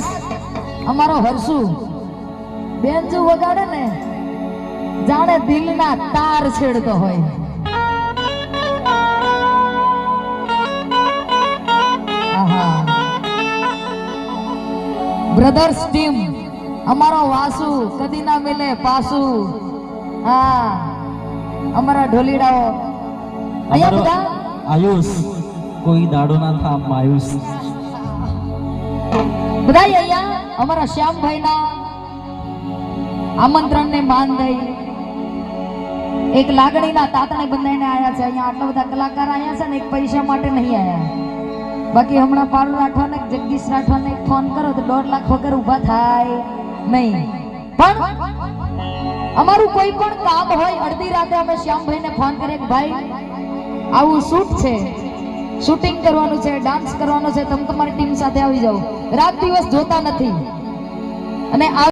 ખાસ અમારો હર્ષુ બેન્જુ વગાડે ને જાણે દિલના તાર છેડતો હોય. બ્રધર્સ ટીમ અમારો વાસુ કદી ના મિલે પાસુ. હા અમારા ઢોલીડાઓ અહીંયા બધા આયુષ કોઈ દાડો ના થા માયુસ. બધા અહીંયા અમારા શ્યામભાઈ ના આમંત્રણ ને માન દઈ એક લાગણીના તાતણે બંધાઈને આયા છે. અહીંયા આટલા બધા કલાકાર આયા છે ને એક પૈસા માટે નહીં આયા. બાકી હમણાં પારુ રાઠવાને જગદીશ રાઠવાને ફોન કરો તો 1.5 લાખ વગર ઊભા થાય નહીં. પણ અમારું કોઈ પણ કામ હોય અડધી રાતે અમે શ્યામભાઈને ફોન કરીએ કે ભાઈ આવું શૂટ છે, શૂટિંગ કરવાનું છે, ડાન્સ કરવાનો છે, તમે તમારી ટીમ સાથે આવી જાઓ. રાત દિવસ જોતા નથી અને